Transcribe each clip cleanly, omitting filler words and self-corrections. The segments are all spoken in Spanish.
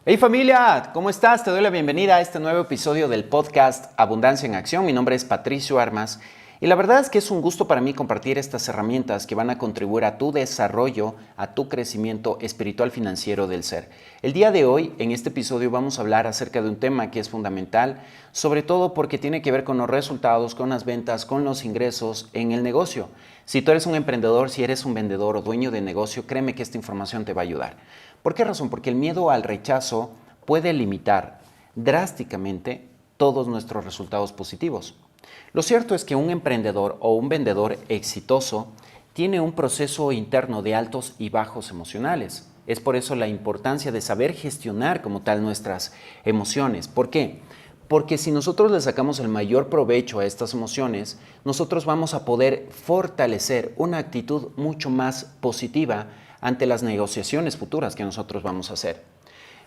Hey familia, ¿cómo estás? Te doy la bienvenida a este nuevo episodio del podcast Abundancia en Acción. Mi nombre es Patricio Armas y la verdad es que es un gusto para mí compartir estas herramientas que van a contribuir a tu desarrollo, a tu crecimiento espiritual financiero del ser. El día de hoy, en este episodio, vamos a hablar acerca de un tema que es fundamental, sobre todo porque tiene que ver con los resultados, con las ventas, con los ingresos en el negocio. Si tú eres un emprendedor, si eres un vendedor o dueño de negocio, créeme que esta información te va a ayudar. ¿Por qué razón? Porque el miedo al rechazo puede limitar drásticamente todos nuestros resultados positivos. Lo cierto es que un emprendedor o un vendedor exitoso tiene un proceso interno de altos y bajos emocionales. Es por eso la importancia de saber gestionar como tal nuestras emociones. ¿Por qué? Porque si nosotros le sacamos el mayor provecho a estas emociones, nosotros vamos a poder fortalecer una actitud mucho más positiva ante las negociaciones futuras que nosotros vamos a hacer.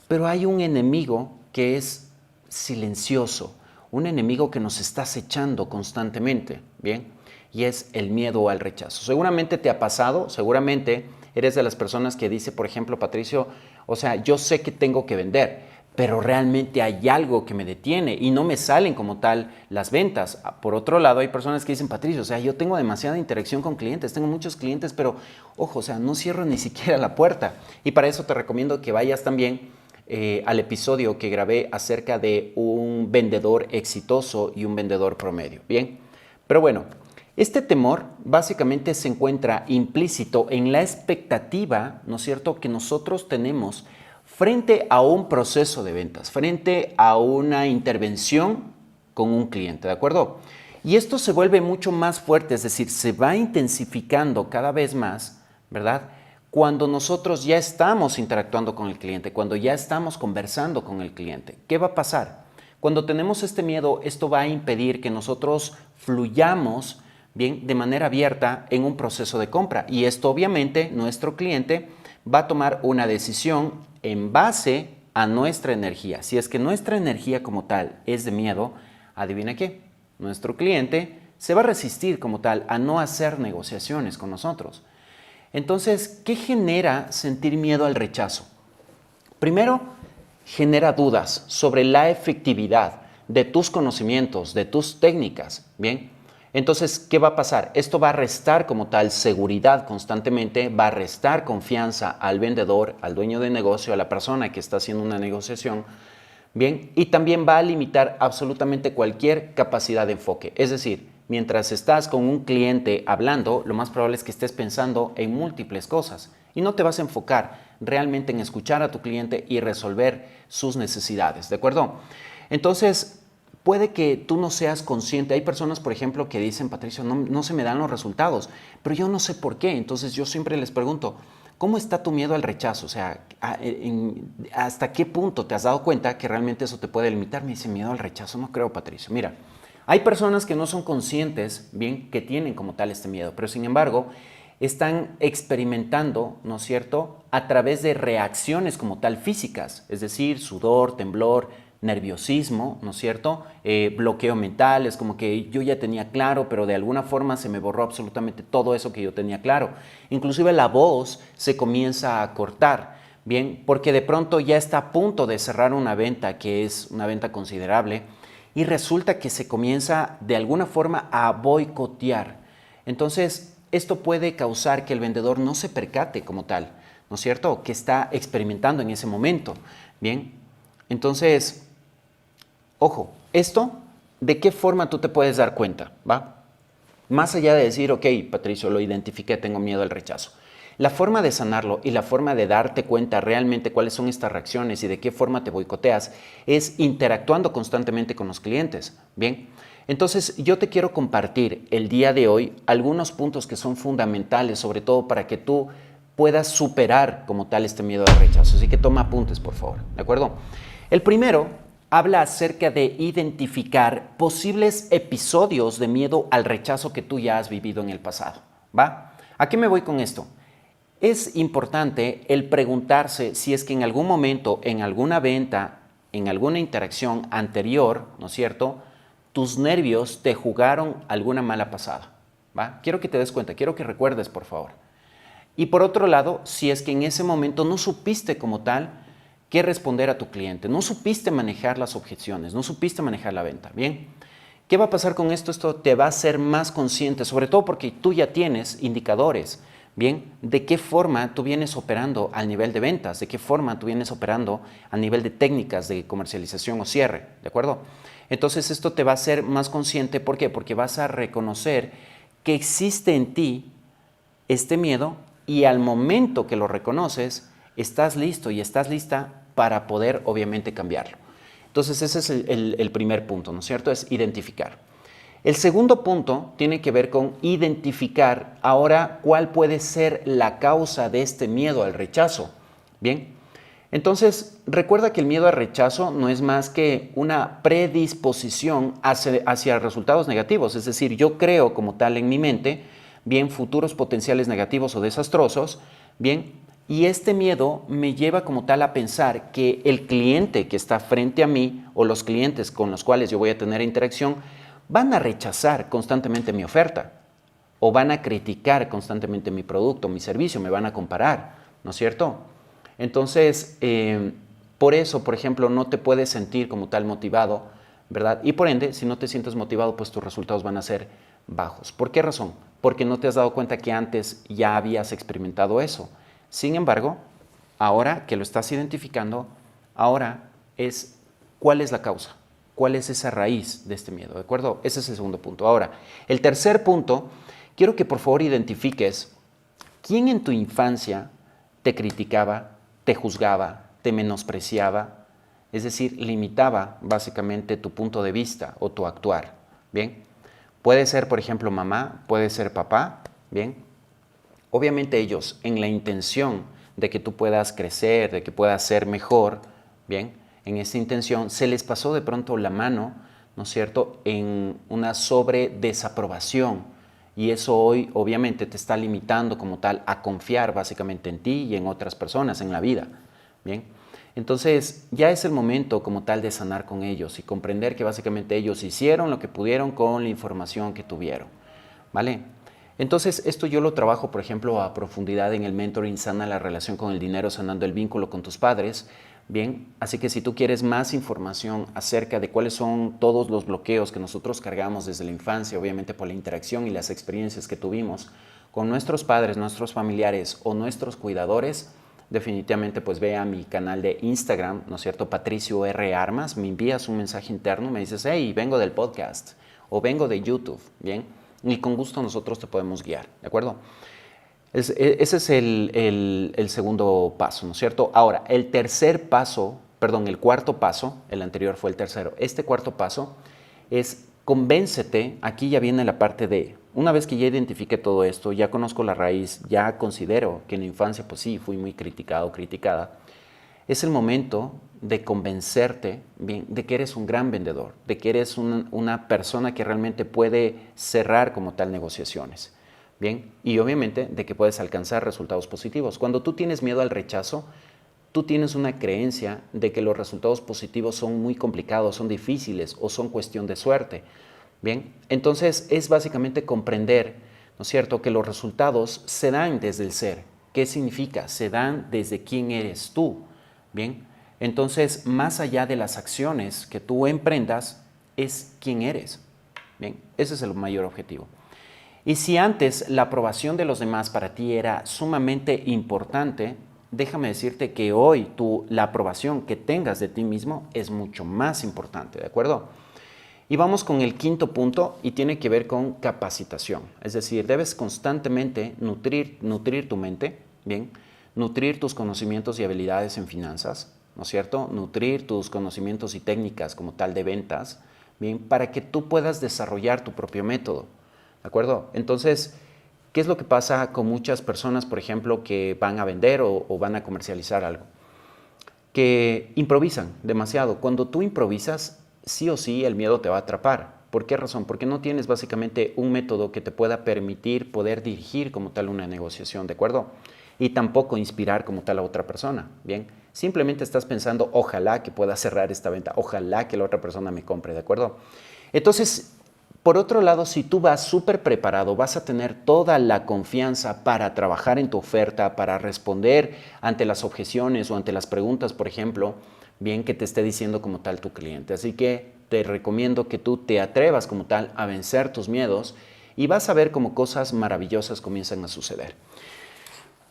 Pero hay un enemigo que es silencioso, un enemigo que nos está acechando constantemente, ¿bien? Y es el miedo al rechazo. Seguramente te ha pasado, seguramente eres de las personas que dice, por ejemplo, Patricio, yo sé que tengo que vender, pero realmente hay algo que me detiene y no me salen como tal las ventas. Por otro lado, hay personas que dicen, Patricio, yo tengo demasiada interacción con clientes, tengo muchos clientes, pero ojo, no cierro ni siquiera la puerta. Y para eso te recomiendo que vayas también al episodio que grabé acerca de un vendedor exitoso y un vendedor promedio. Bien, pero bueno, este temor básicamente se encuentra implícito en la expectativa, ¿no es cierto?, que nosotros tenemos frente a un proceso de ventas, frente a una intervención con un cliente, ¿de acuerdo? Y esto se vuelve mucho más fuerte, es decir, se va intensificando cada vez más, ¿verdad?, cuando nosotros ya estamos interactuando con el cliente, cuando ya estamos conversando con el cliente. ¿Qué va a pasar? Cuando tenemos este miedo, esto va a impedir que nosotros fluyamos bien de manera abierta en un proceso de compra. Y esto obviamente nuestro cliente va a tomar una decisión en base a nuestra energía. Si es que nuestra energía como tal es de miedo, adivina qué, nuestro cliente se va a resistir como tal a no hacer negociaciones con nosotros. Entonces, ¿qué genera sentir miedo al rechazo? Primero, genera dudas sobre la efectividad de tus conocimientos, de tus técnicas, ¿bien? Entonces, ¿qué va a pasar? Esto va a restar como tal seguridad constantemente, va a restar confianza al vendedor, al dueño de negocio, a la persona que está haciendo una negociación, ¿bien? Y también va a limitar absolutamente cualquier capacidad de enfoque. Es decir, mientras estás con un cliente hablando, lo más probable es que estés pensando en múltiples cosas y no te vas a enfocar realmente en escuchar a tu cliente y resolver sus necesidades, ¿de acuerdo? Entonces, puede que tú no seas consciente. Hay personas, por ejemplo, que dicen, Patricio, no se me dan los resultados, pero yo no sé por qué. Entonces, yo siempre les pregunto, ¿cómo está tu miedo al rechazo? ¿Hasta qué punto te has dado cuenta que realmente eso te puede limitar? Me dice, miedo al rechazo, no creo, Patricio. Mira, hay personas que no son conscientes, bien, que tienen como tal este miedo, pero sin embargo, están experimentando, ¿no es cierto?, a través de reacciones como tal físicas, es decir, sudor, temblor, nerviosismo, ¿no es cierto?, bloqueo mental, es como que yo ya tenía claro, pero de alguna forma se me borró absolutamente todo eso que yo tenía claro. Inclusive la voz se comienza a cortar, bien, porque de pronto ya está a punto de cerrar una venta que es una venta considerable y resulta que se comienza de alguna forma a boicotear. Entonces, esto puede causar que el vendedor no se percate como tal, ¿no es cierto?, que está experimentando en ese momento. Bien, entonces, ojo, esto, ¿de qué forma tú te puedes dar cuenta? ¿Va? Más allá de decir, ok, Patricio, lo identifiqué, tengo miedo al rechazo. La forma de sanarlo y la forma de darte cuenta realmente cuáles son estas reacciones y de qué forma te boicoteas es interactuando constantemente con los clientes. Bien, entonces yo te quiero compartir el día de hoy algunos puntos que son fundamentales, sobre todo para que tú puedas superar como tal este miedo al rechazo. Así que toma apuntes, por favor, ¿de acuerdo? El primero habla acerca de identificar posibles episodios de miedo al rechazo que tú ya has vivido en el pasado, ¿va? ¿A qué me voy con esto? Es importante el preguntarse si es que en algún momento, en alguna venta, en alguna interacción anterior, ¿no es cierto?, tus nervios te jugaron alguna mala pasada, ¿va? Quiero que te des cuenta, quiero que recuerdes, por favor. Y por otro lado, si es que en ese momento no supiste como tal qué responder a tu cliente, no supiste manejar las objeciones, no supiste manejar la venta, ¿bien? ¿Qué va a pasar con esto? Esto te va a hacer más consciente, sobre todo porque tú ya tienes indicadores, ¿bien? De qué forma tú vienes operando al nivel de ventas, de qué forma tú vienes operando a nivel de técnicas de comercialización o cierre, ¿de acuerdo? Entonces esto te va a hacer más consciente, ¿por qué? Porque vas a reconocer que existe en ti este miedo y al momento que lo reconoces, estás listo y estás lista para poder obviamente cambiarlo. Entonces ese es el primer punto, ¿no es cierto? Es identificar. El segundo punto tiene que ver con identificar ahora cuál puede ser la causa de este miedo al rechazo. Bien, entonces recuerda que el miedo al rechazo no es más que una predisposición hacia resultados negativos. Es decir, yo creo como tal en mi mente, bien, futuros potenciales negativos o desastrosos, bien, y este miedo me lleva como tal a pensar que el cliente que está frente a mí o los clientes con los cuales yo voy a tener interacción van a rechazar constantemente mi oferta o van a criticar constantemente mi producto, mi servicio, me van a comparar, ¿no es cierto? Entonces, por eso, por ejemplo, no te puedes sentir como tal motivado, ¿verdad? Y por ende, si no te sientes motivado, pues tus resultados van a ser bajos. ¿Por qué razón? Porque no te has dado cuenta que antes ya habías experimentado eso. Sin embargo, ahora que lo estás identificando, ahora es cuál es la causa, cuál es esa raíz de este miedo, ¿de acuerdo? Ese es el segundo punto. Ahora, el tercer punto, quiero que por favor identifiques quién en tu infancia te criticaba, te juzgaba, te menospreciaba, es decir, limitaba básicamente tu punto de vista o tu actuar, ¿bien? Puede ser, por ejemplo, mamá, puede ser papá, ¿bien? Obviamente ellos, en la intención de que tú puedas crecer, de que puedas ser mejor, bien, en esta intención se les pasó de pronto la mano, ¿no es cierto?, en una sobredesaprobación. Y eso hoy obviamente te está limitando como tal a confiar básicamente en ti y en otras personas, en la vida, bien. Entonces ya es el momento como tal de sanar con ellos y comprender que básicamente ellos hicieron lo que pudieron con la información que tuvieron, ¿vale? Entonces, esto yo lo trabajo, por ejemplo, a profundidad en el mentoring Sana la relación con el dinero, sanando el vínculo con tus padres. Bien, así que si tú quieres más información acerca de cuáles son todos los bloqueos que nosotros cargamos desde la infancia, obviamente por la interacción y las experiencias que tuvimos con nuestros padres, nuestros familiares o nuestros cuidadores, definitivamente pues ve a mi canal de Instagram, ¿no es cierto? Patricio R. Armas, me envías un mensaje interno, me dices, hey, vengo del podcast o vengo de YouTube, ¿bien? Y con gusto nosotros te podemos guiar, ¿de acuerdo? Ese es el segundo paso, ¿no es cierto? Ahora, el tercer paso, perdón, el cuarto paso, el anterior fue el tercero, este cuarto paso es convéncete, aquí ya viene la parte de, una vez que ya identifiqué todo esto, ya conozco la raíz, ya considero que en la infancia pues sí, fui muy criticado o criticada, es el momento de convencerte bien, de que eres un gran vendedor, de que eres una persona que realmente puede cerrar como tal negociaciones. Bien, y obviamente de que puedes alcanzar resultados positivos. Cuando tú tienes miedo al rechazo, tú tienes una creencia de que los resultados positivos son muy complicados, son difíciles o son cuestión de suerte. Bien, entonces es básicamente comprender, ¿no es cierto?, que los resultados se dan desde el ser. ¿Qué significa? Se dan desde quién eres tú. Bien, entonces más allá de las acciones que tú emprendas, es quién eres. Bien, ese es el mayor objetivo. Y si antes la aprobación de los demás para ti era sumamente importante, déjame decirte que hoy la aprobación que tengas de ti mismo es mucho más importante, ¿de acuerdo? Y vamos con el quinto punto y tiene que ver con capacitación. Es decir, debes constantemente nutrir tu mente, ¿bien? Nutrir tus conocimientos y habilidades en finanzas, ¿no es cierto? Nutrir tus conocimientos y técnicas como tal de ventas, ¿bien? Para que tú puedas desarrollar tu propio método, ¿de acuerdo? Entonces, ¿qué es lo que pasa con muchas personas, por ejemplo, que van a vender o van a comercializar algo? Que improvisan demasiado. Cuando tú improvisas, sí o sí el miedo te va a atrapar. ¿Por qué razón? Porque no tienes básicamente un método que te pueda permitir poder dirigir como tal una negociación, ¿de acuerdo? Y tampoco inspirar como tal a otra persona, ¿bien? Simplemente estás pensando, ojalá que pueda cerrar esta venta, ojalá que la otra persona me compre, ¿de acuerdo? Entonces, Por otro lado, si tú vas súper preparado, vas a tener toda la confianza para trabajar en tu oferta, para responder ante las objeciones o ante las preguntas, por ejemplo, bien que te esté diciendo como tal tu cliente. Así que te recomiendo que tú te atrevas como tal a vencer tus miedos y vas a ver cómo cosas maravillosas comienzan a suceder.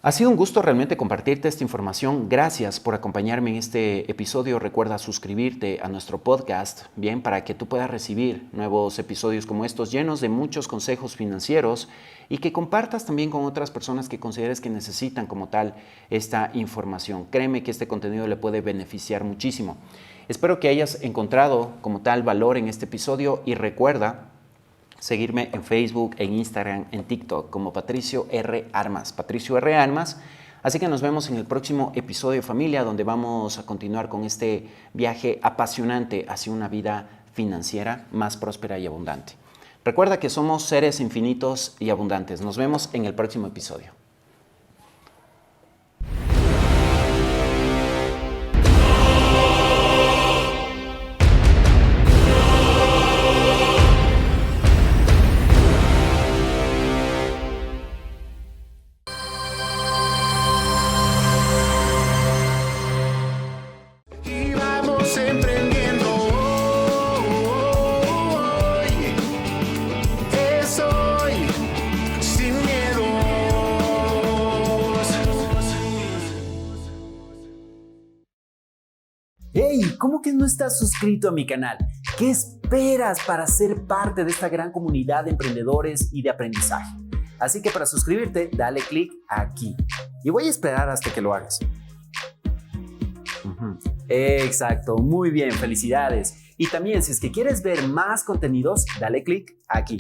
Ha sido un gusto realmente compartirte esta información. Gracias por acompañarme en este episodio. Recuerda suscribirte a nuestro podcast, bien, para que tú puedas recibir nuevos episodios como estos llenos de muchos consejos financieros y que compartas también con otras personas que consideres que necesitan como tal esta información. Créeme que este contenido le puede beneficiar muchísimo. Espero que hayas encontrado como tal valor en este episodio y recuerda seguirme en Facebook, en Instagram, en TikTok como Patricio R. Armas. Patricio R. Armas. Así que nos vemos en el próximo episodio, familia, donde vamos a continuar con este viaje apasionante hacia una vida financiera más próspera y abundante. Recuerda que somos seres infinitos y abundantes. Nos vemos en el próximo episodio. ¡Hey! ¿Cómo que no estás suscrito a mi canal? ¿Qué esperas para ser parte de esta gran comunidad de emprendedores y de aprendizaje? Así que para suscribirte, dale clic aquí. Y voy a esperar hasta que lo hagas. Exacto, muy bien, felicidades. Y también, si es que quieres ver más contenidos, dale clic aquí.